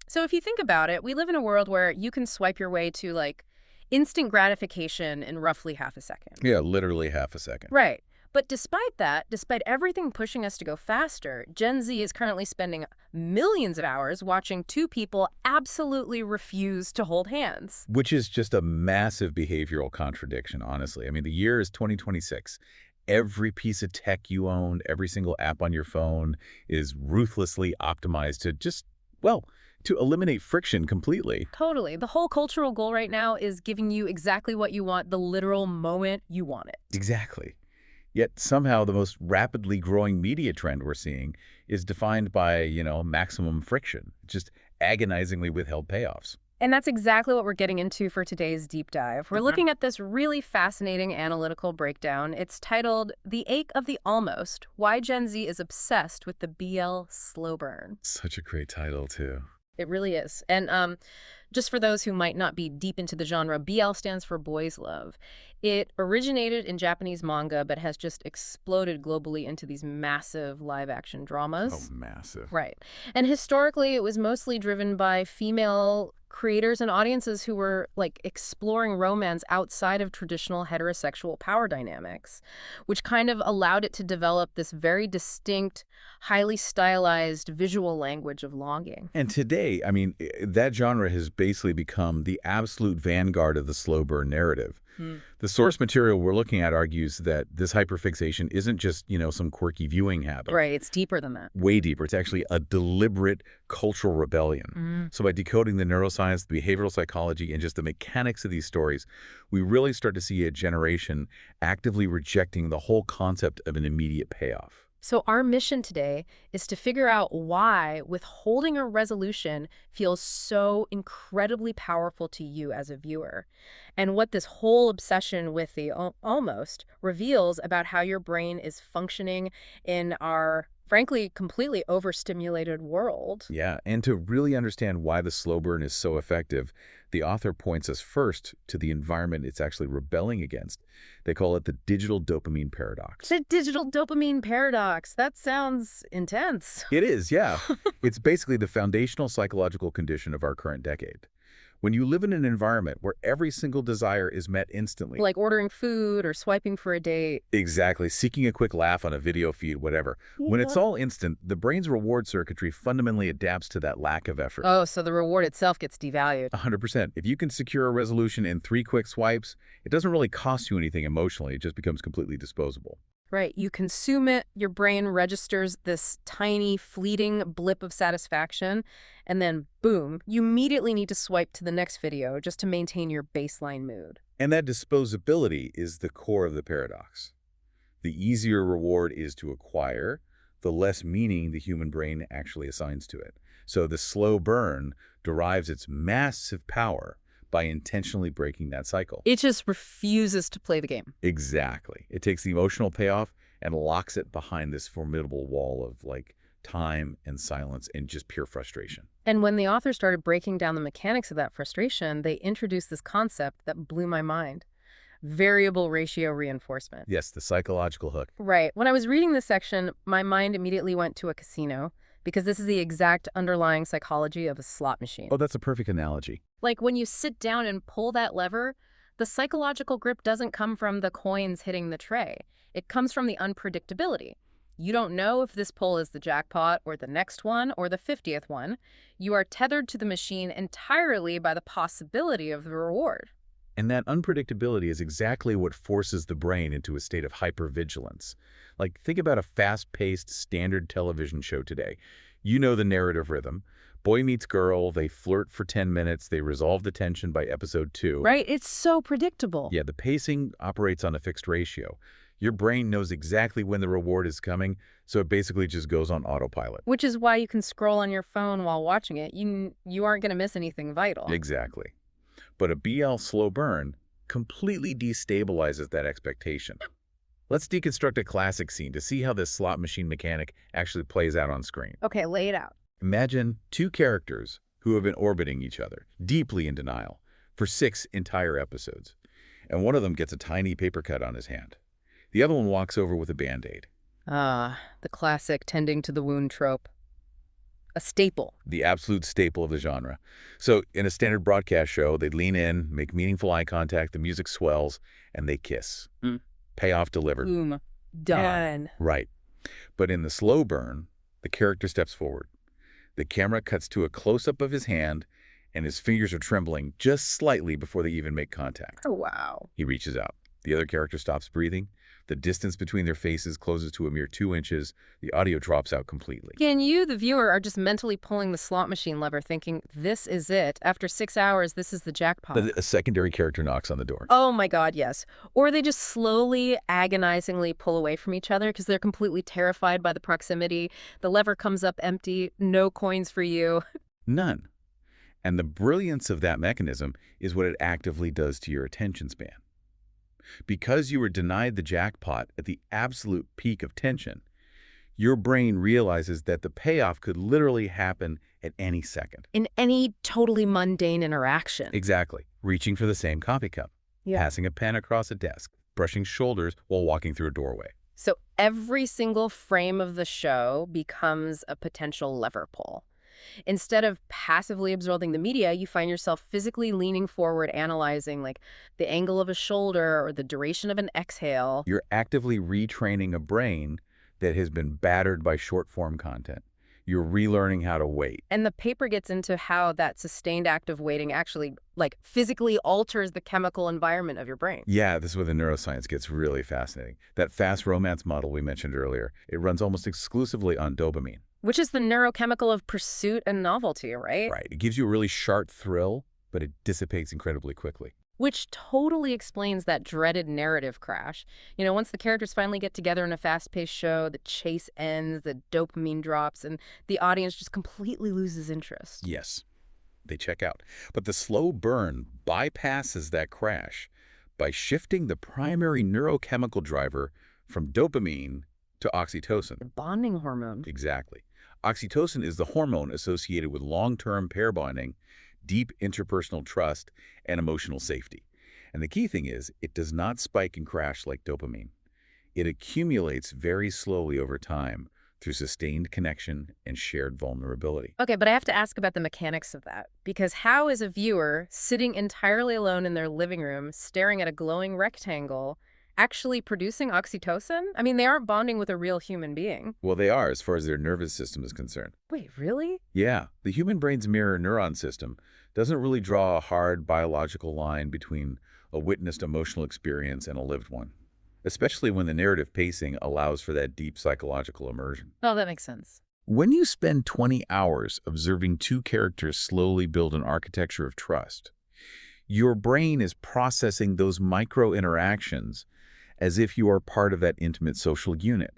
So if you think about it, we live in a world where you can swipe your way to like instant gratification in roughly half a second. Yeah, literally half a second. Right. But despite that, despite everything pushing us to go faster, Gen Z is currently spending millions of hours watching two people absolutely refuse to hold hands. Which is just a massive behavioral contradiction, honestly. I mean, the year is 2026. Every piece of tech you own, every single app on your phone is ruthlessly optimized to just, well, to eliminate friction completely. Totally. The whole cultural goal right now is giving you exactly what you want the literal moment you want it. Exactly. Yet somehow the most rapidly growing media trend we're seeing is defined by, maximum friction, just agonizingly withheld payoffs. And that's exactly what we're getting into for today's deep dive. We're looking at this really fascinating analytical breakdown. It's titled The Ache of the Almost, Why Gen Z is Obsessed with the BL Slow Burn. Such a great title, too. It really is. And just for those who might not be deep into the genre, BL stands for Boys Love. It originated in Japanese manga, but has just exploded globally into these massive live-action dramas. Oh, massive. Right. And historically, it was mostly driven by female creators and audiences who were like exploring romance outside of traditional heterosexual power dynamics, which kind of allowed it to develop this very distinct, highly stylized visual language of longing. And today, I mean, that genre has basically become the absolute vanguard of the slow burn narrative. The source material we're looking at argues that this hyperfixation isn't just, some quirky viewing habit. Right, it's deeper than that. Way deeper. It's actually a deliberate cultural rebellion. So by decoding the neuroscience, the behavioral psychology, and just the mechanics of these stories, we really start to see a generation actively rejecting the whole concept of an immediate payoff. So our mission today is to figure out why withholding a resolution feels so incredibly powerful to you as a viewer, and what this whole obsession with the almost reveals about how your brain is functioning in our, frankly, completely overstimulated world. Yeah, and to really understand why the slow burn is so effective, the author points us first to the environment it's actually rebelling against. They call it the digital dopamine paradox. The digital dopamine paradox. That sounds intense. It is, yeah. It's basically the foundational psychological condition of our current decade. When you live in an environment where every single desire is met instantly. Like ordering food or swiping for a date. Exactly. Seeking a quick laugh on a video feed, whatever. When it's all instant, the brain's reward circuitry fundamentally adapts to that lack of effort. Oh, so the reward itself gets devalued. 100%. If you can secure a resolution in 3 quick swipes, it doesn't really cost you anything emotionally. It just becomes completely disposable. Right. You consume it, your brain registers this tiny, fleeting blip of satisfaction, and then boom, you immediately need to swipe to the next video just to maintain your baseline mood. And that disposability is the core of the paradox. The easier reward is to acquire, the less meaning the human brain actually assigns to it. So the slow burn derives its massive power by intentionally breaking that cycle. It just refuses to play the game. Exactly. It takes the emotional payoff and locks it behind this formidable wall of time and silence and just pure frustration. And when the author started breaking down the mechanics of that frustration, they introduced this concept that blew my mind. Variable ratio reinforcement. Yes, the psychological hook. Right. When I was reading this section, my mind immediately went to a casino, because this is the exact underlying psychology of a slot machine. Oh, that's a perfect analogy. Like when you sit down and pull that lever, the psychological grip doesn't come from the coins hitting the tray. It comes from the unpredictability. You don't know if this pull is the jackpot or the next one or the 50th one. You are tethered to the machine entirely by the possibility of the reward. And that unpredictability is exactly what forces the brain into a state of hypervigilance. Think about a fast-paced standard television show today. You know the narrative rhythm. Boy meets girl, they flirt for 10 minutes, they resolve the tension by episode 2. Right? It's so predictable. Yeah, the pacing operates on a fixed ratio. Your brain knows exactly when the reward is coming, so it basically just goes on autopilot. Which is why you can scroll on your phone while watching it. You aren't going to miss anything vital. Exactly. But a BL slow burn completely destabilizes that expectation. Let's deconstruct a classic scene to see how this slot machine mechanic actually plays out on screen. Okay, lay it out. Imagine 2 characters who have been orbiting each other, deeply in denial, for 6 entire episodes. And one of them gets a tiny paper cut on his hand. The other one walks over with a Band-Aid. The classic tending to the wound trope. A staple. The absolute staple of the genre. So in a standard broadcast show, they lean in, make meaningful eye contact, the music swells, and they kiss. Mm. Payoff delivered. Boom. Done. Right. But in the slow burn, the character steps forward. The camera cuts to a close-up of his hand, and his fingers are trembling just slightly before they even make contact. Oh, wow. He reaches out. The other character stops breathing. The distance between their faces closes to a mere 2 inches. The audio drops out completely. And you, the viewer, are just mentally pulling the slot machine lever thinking, this is it. After 6 hours, this is the jackpot. A secondary character knocks on the door. Oh my God, yes. Or they just slowly, agonizingly pull away from each other because they're completely terrified by the proximity. The lever comes up empty, no coins for you. None. And the brilliance of that mechanism is what it actively does to your attention span. Because you were denied the jackpot at the absolute peak of tension, your brain realizes that the payoff could literally happen at any second. In any totally mundane interaction. Exactly. Reaching for the same coffee cup, passing a pen across a desk, brushing shoulders while walking through a doorway. So every single frame of the show becomes a potential lever pull. Instead of passively absorbing the media, you find yourself physically leaning forward, analyzing like the angle of a shoulder or the duration of an exhale. You're actively retraining a brain that has been battered by short-form content. You're relearning how to wait. And the paper gets into how that sustained active waiting actually like physically alters the chemical environment of your brain. Yeah, this is where the neuroscience gets really fascinating. That fast romance model we mentioned earlier, it runs almost exclusively on dopamine. Which is the neurochemical of pursuit and novelty, right? Right. It gives you a really sharp thrill, but it dissipates incredibly quickly. Which totally explains that dreaded narrative crash. You know, once the characters finally get together in a fast-paced show, the chase ends, the dopamine drops, and the audience just completely loses interest. Yes, they check out. But the slow burn bypasses that crash by shifting the primary neurochemical driver from dopamine to oxytocin. The bonding hormone. Exactly. Oxytocin is the hormone associated with long-term pair bonding, deep interpersonal trust, and emotional safety. And the key thing is, it does not spike and crash like dopamine. It accumulates very slowly over time through sustained connection and shared vulnerability. Okay, but I have to ask about the mechanics of that. Because how is a viewer sitting entirely alone in their living room, staring at a glowing rectangle, actually producing oxytocin? I mean, they aren't bonding with a real human being. Well, they are as far as their nervous system is concerned. Wait, really? Yeah, the human brain's mirror neuron system doesn't really draw a hard biological line between a witnessed emotional experience and a lived one, especially when the narrative pacing allows for that deep psychological immersion. Oh, that makes sense. When you spend 20 hours observing two characters slowly build an architecture of trust, your brain is processing those micro-interactions as if you are part of that intimate social unit.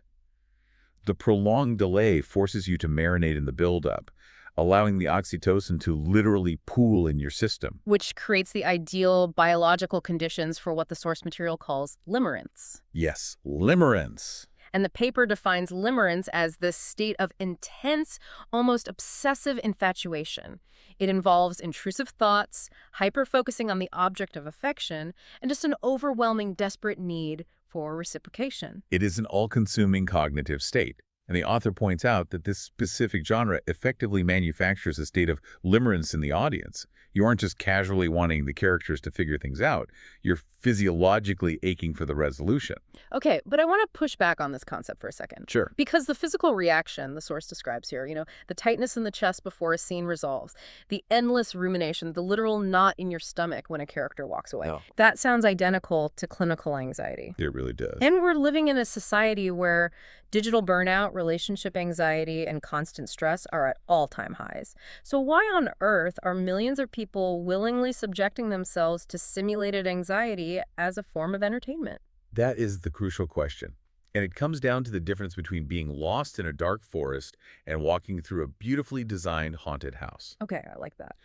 The prolonged delay forces you to marinate in the buildup, allowing the oxytocin to literally pool in your system. Which creates the ideal biological conditions for what the source material calls limerence. Yes, limerence. And the paper defines limerence as this state of intense, almost obsessive infatuation. It involves intrusive thoughts, hyper-focusing on the object of affection, and just an overwhelming, desperate need for reciprocation. It is an all-consuming cognitive state. And the author points out that this specific genre effectively manufactures a state of limerence in the audience. You aren't just casually wanting the characters to figure things out. You're physiologically aching for the resolution. Okay, but I want to push back on this concept for a second. Sure. Because the physical reaction the source describes here, the tightness in the chest before a scene resolves, the endless rumination, the literal knot in your stomach when a character walks away. Oh. That sounds identical to clinical anxiety. It really does. And we're living in a society where digital burnout, relationship anxiety, and constant stress are at all-time highs. So why on earth are millions of people willingly subjecting themselves to simulated anxiety as a form of entertainment? That is the crucial question. And it comes down to the difference between being lost in a dark forest and walking through a beautifully designed haunted house. Okay, I like that.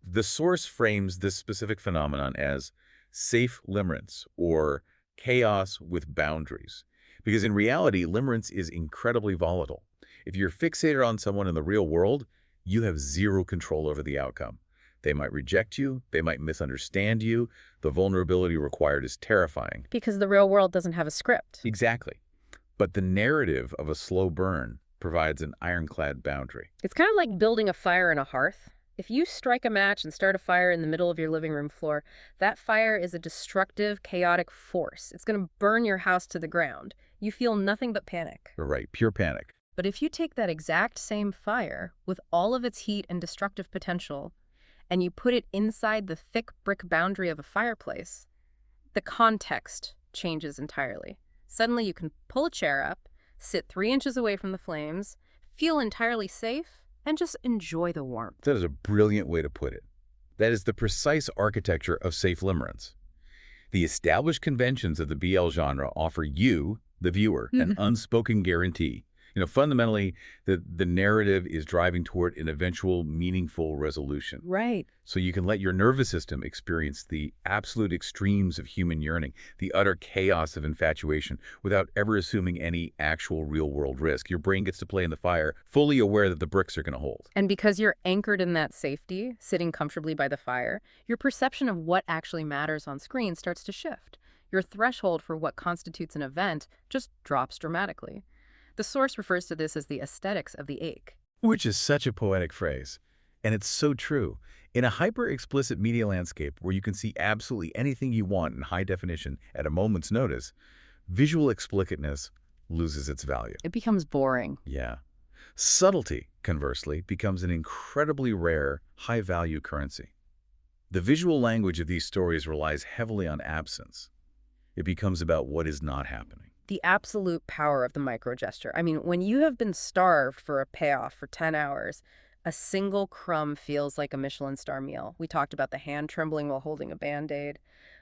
The source frames this specific phenomenon as safe limerence, or chaos with boundaries. Because in reality, limerence is incredibly volatile. If you're fixated on someone in the real world, you have zero control over the outcome. They might reject you, they might misunderstand you. The vulnerability required is terrifying. Because the real world doesn't have a script. Exactly. But the narrative of a slow burn provides an ironclad boundary. It's kind of like building a fire in a hearth. If you strike a match and start a fire in the middle of your living room floor, that fire is a destructive, chaotic force. It's going to burn your house to the ground. You feel nothing but panic. Right, pure panic. But if you take that exact same fire with all of its heat and destructive potential, and you put it inside the thick brick boundary of a fireplace, the context changes entirely. Suddenly you can pull a chair up, sit 3 inches away from the flames, feel entirely safe, and just enjoy the warmth. That is a brilliant way to put it. That is the precise architecture of safe limerence. The established conventions of the BL genre offer you, the viewer, an unspoken guarantee. Fundamentally, the narrative is driving toward an eventual meaningful resolution. Right. So you can let your nervous system experience the absolute extremes of human yearning, the utter chaos of infatuation, without ever assuming any actual real-world risk. Your brain gets to play in the fire, fully aware that the bricks are going to hold. And because you're anchored in that safety, sitting comfortably by the fire, your perception of what actually matters on screen starts to shift. Your threshold for what constitutes an event just drops dramatically. The source refers to this as the aesthetics of the ache. Which is such a poetic phrase. And it's so true. In a hyper-explicit media landscape where you can see absolutely anything you want in high definition at a moment's notice, visual explicitness loses its value. It becomes boring. Yeah. Subtlety, conversely, becomes an incredibly rare, high-value currency. The visual language of these stories relies heavily on absence. It becomes about what is not happening. The absolute power of the microgesture. I mean, when you have been starved for a payoff for 10 hours, a single crumb feels like a Michelin star meal. We talked about the hand trembling while holding a Band-Aid.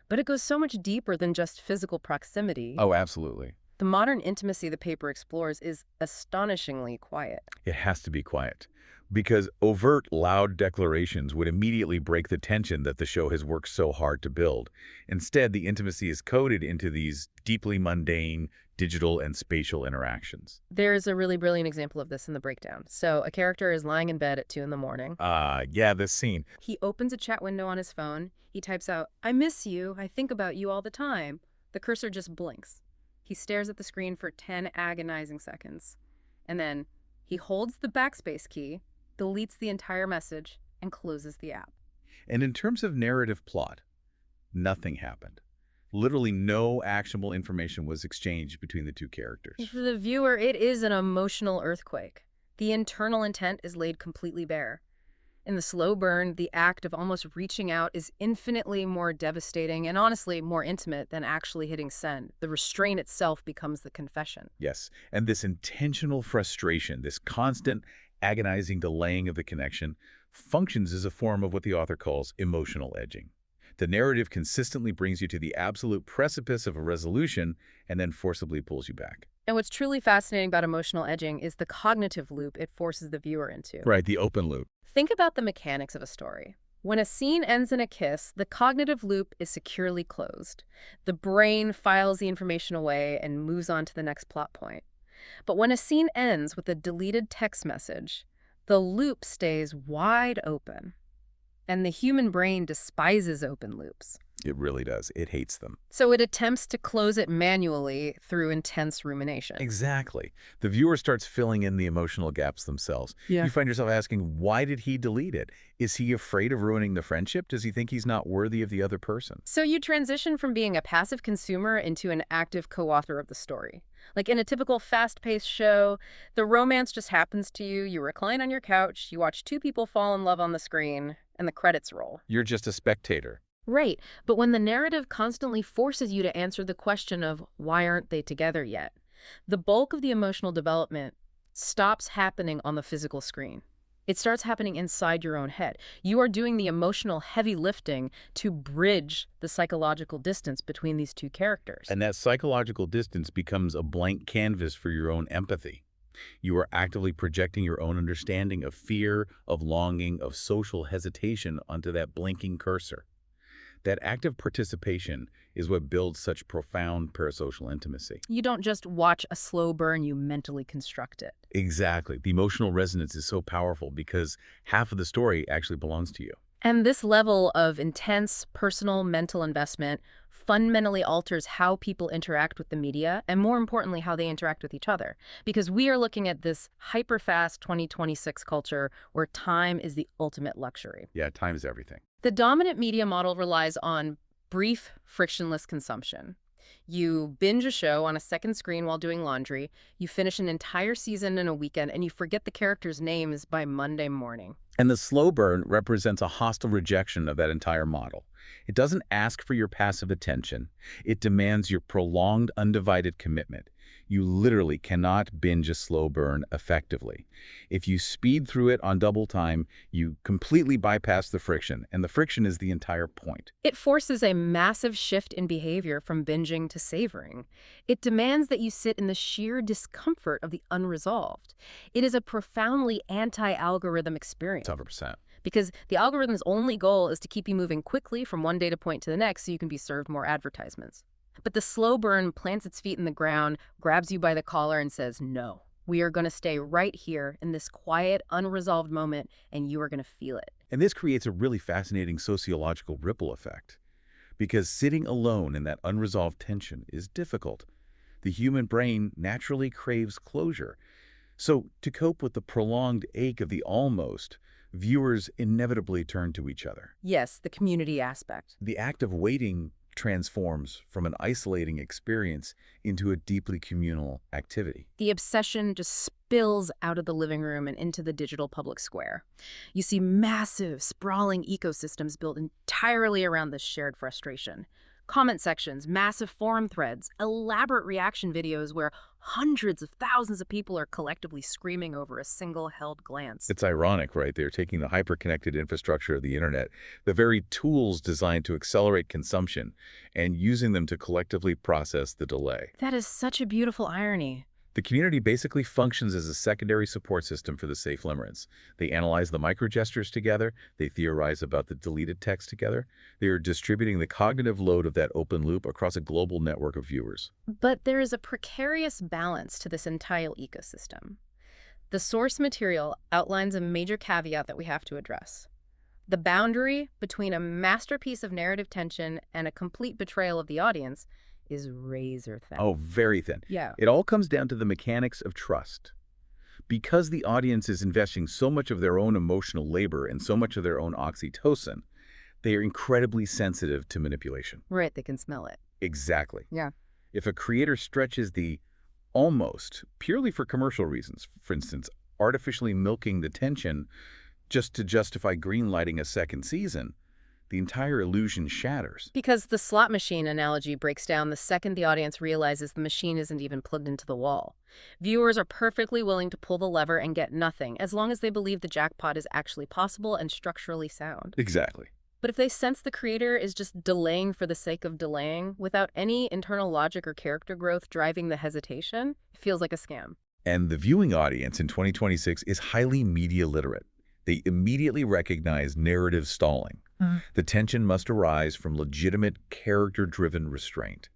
But it goes so much deeper than just physical proximity. Oh, absolutely. The modern intimacy the paper explores is astonishingly quiet. It has to be quiet, because overt, loud declarations would immediately break the tension that the show has worked so hard to build. Instead, the intimacy is coded into these deeply mundane digital and spatial interactions. There's a really brilliant example of this in the breakdown. So a character is lying in bed at 2 in the morning. Yeah, this scene. He opens a chat window on his phone. He types out, "I miss you. I think about you all the time." The cursor just blinks. He stares at the screen for 10 agonizing seconds. And then he holds the backspace key, deletes the entire message, and closes the app. And in terms of narrative plot, nothing happened. Literally no actionable information was exchanged between the two characters. For the viewer, it is an emotional earthquake. The internal intent is laid completely bare. In the slow burn, the act of almost reaching out is infinitely more devastating and honestly more intimate than actually hitting send. The restraint itself becomes the confession. Yes, and this intentional frustration, this constant agonizing delaying of the connection, functions as a form of what the author calls emotional edging. The narrative consistently brings you to the absolute precipice of a resolution and then forcibly pulls you back. And what's truly fascinating about emotional edging is the cognitive loop it forces the viewer into. Right, the open loop. Think about the mechanics of a story. When a scene ends in a kiss, the cognitive loop is securely closed. The brain files the information away and moves on to the next plot point. But when a scene ends with a deleted text message, the loop stays wide open. And the human brain despises open loops. It really does. It hates them. So it attempts to close it manually through intense rumination. Exactly. The viewer starts filling in the emotional gaps themselves. Yeah. You find yourself asking, why did he delete it? Is he afraid of ruining the friendship? Does he think he's not worthy of the other person? So you transition from being a passive consumer into an active co-author of the story. Like in a typical fast-paced show, the romance just happens to you, you recline on your couch, you watch 2 people fall in love on the screen, and the credits roll. You're just a spectator. Right, but when the narrative constantly forces you to answer the question of why aren't they together yet, the bulk of the emotional development stops happening on the physical screen. It starts happening inside your own head. You are doing the emotional heavy lifting to bridge the psychological distance between these two characters. And that psychological distance becomes a blank canvas for your own empathy. You are actively projecting your own understanding of fear, of longing, of social hesitation onto that blinking cursor. That active participation is what builds such profound parasocial intimacy. You don't just watch a slow burn, you mentally construct it. Exactly. The emotional resonance is so powerful because half of the story actually belongs to you. And this level of intense personal mental investment fundamentally alters how people interact with the media and, more importantly, how they interact with each other. Because we are looking at this hyper-fast 2026 culture where time is the ultimate luxury. Yeah, time is everything. The dominant media model relies on brief, frictionless consumption. You binge a show on a second screen while doing laundry, you finish an entire season in a weekend, and you forget the characters' names by Monday morning. And the slow burn represents a hostile rejection of that entire model. It doesn't ask for your passive attention. It demands your prolonged, undivided commitment. You literally cannot binge a slow burn effectively. If you speed through it on double time, you completely bypass the friction, and the friction is the entire point. It forces a massive shift in behavior from binging to savoring. It demands that you sit in the sheer discomfort of the unresolved. It is a profoundly anti-algorithm experience. 100%. Because the algorithm's only goal is to keep you moving quickly from one data point to the next so you can be served more advertisements. But the slow burn plants its feet in the ground, grabs you by the collar, and says, no, we are going to stay right here in this quiet, unresolved moment, and you are going to feel it. And this creates a really fascinating sociological ripple effect. Because sitting alone in that unresolved tension is difficult. The human brain naturally craves closure. So to cope with the prolonged ache of the almost, viewers inevitably turn to each other. Yes, the community aspect. The act of waiting transforms from an isolating experience into a deeply communal activity. The obsession just spills out of the living room and into the digital public square. You see massive, sprawling ecosystems built entirely around this shared frustration. Comment sections, massive forum threads, elaborate reaction videos where hundreds of thousands of people are collectively screaming over a single held glance. It's ironic, right? They're taking the hyper-connected infrastructure of the internet, the very tools designed to accelerate consumption, and using them to collectively process the delay. That is such a beautiful irony. The community basically functions as a secondary support system for the safe limerence. They analyze the microgestures together. They theorize about the deleted text together. They are distributing the cognitive load of that open loop across a global network of viewers. But there is a precarious balance to this entire ecosystem. The source material outlines a major caveat that we have to address. The boundary between a masterpiece of narrative tension and a complete betrayal of the audience is razor thin. Oh, very thin. Yeah. It all comes down to the mechanics of trust. Because the audience is investing so much of their own emotional labor and so much of their own oxytocin, they are incredibly sensitive to manipulation. Right, they can smell it. Exactly. Yeah. If a creator stretches the almost purely for commercial reasons, for instance, artificially milking the tension just to justify greenlighting a second season, the entire illusion shatters. Because the slot machine analogy breaks down the second the audience realizes the machine isn't even plugged into the wall. Viewers are perfectly willing to pull the lever and get nothing, as long as they believe the jackpot is actually possible and structurally sound. Exactly. But if they sense the creator is just delaying for the sake of delaying, without any internal logic or character growth driving the hesitation, it feels like a scam. And the viewing audience in 2026 is highly media literate. They immediately recognize narrative stalling. The tension must arise from legitimate character-driven restraint.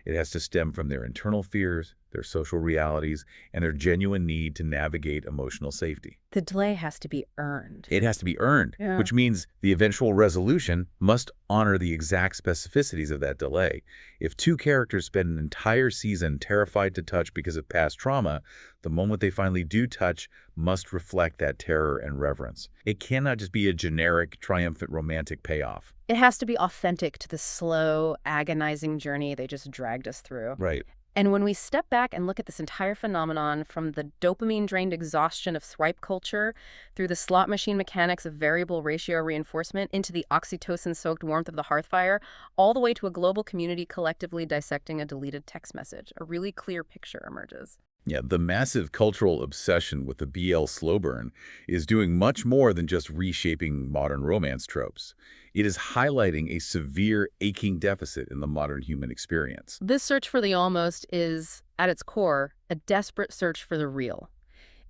It has to stem from their internal fears, their social realities, and their genuine need to navigate emotional safety. The delay has to be earned. It has to be earned, Yeah. which means the eventual resolution must honor the exact specificities of that delay. If two characters spend an entire season terrified to touch because of past trauma, the moment they finally do touch must reflect that terror and reverence. It cannot just be a generic, triumphant, romantic payoff. It has to be authentic to the slow, agonizing journey they just dragged us through. Right. And when we step back and look at this entire phenomenon from the dopamine-drained exhaustion of swipe culture through the slot machine mechanics of variable ratio reinforcement into the oxytocin-soaked warmth of the hearth fire, all the way to a global community collectively dissecting a deleted text message, a really clear picture emerges. Yeah, the massive cultural obsession with the BL slow burn is doing much more than just reshaping modern romance tropes. It is highlighting a severe, aching deficit in the modern human experience. This search for the almost is, at its core, a desperate search for the real.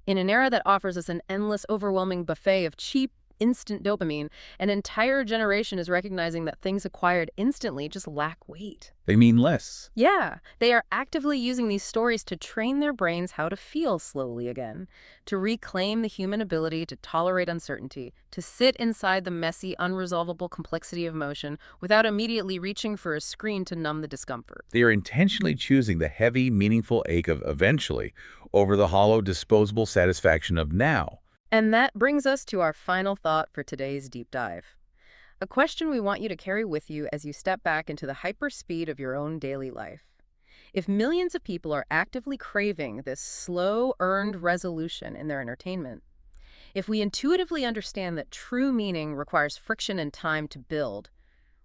In an era that offers us an endless, overwhelming buffet of cheap, instant dopamine, an entire generation is recognizing that things acquired instantly just lack weight. They mean less. Yeah, they are actively using these stories to train their brains how to feel slowly again, to reclaim the human ability to tolerate uncertainty, to sit inside the messy, unresolvable complexity of emotion without immediately reaching for a screen to numb the discomfort. They are intentionally choosing the heavy, meaningful ache of eventually over the hollow, disposable satisfaction of now. And that brings us to our final thought for today's deep dive. A question we want you to carry with you as you step back into the hyperspeed of your own daily life. If millions of people are actively craving this slow, earned resolution in their entertainment, if we intuitively understand that true meaning requires friction and time to build,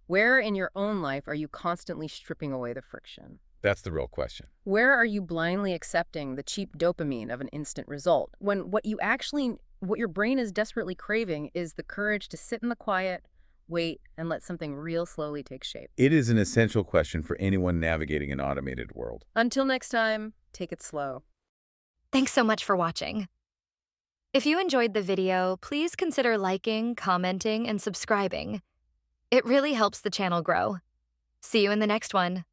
where in your own life are you constantly stripping away the friction? That's the real question. Where are you blindly accepting the cheap dopamine of an instant result when what your brain is desperately craving is the courage to sit in the quiet, wait, and let something real slowly take shape? It is an essential question for anyone navigating an automated world. Until next time, take it slow. Thanks so much for watching. If you enjoyed the video, please consider liking, commenting, and subscribing. It really helps the channel grow. See you in the next one.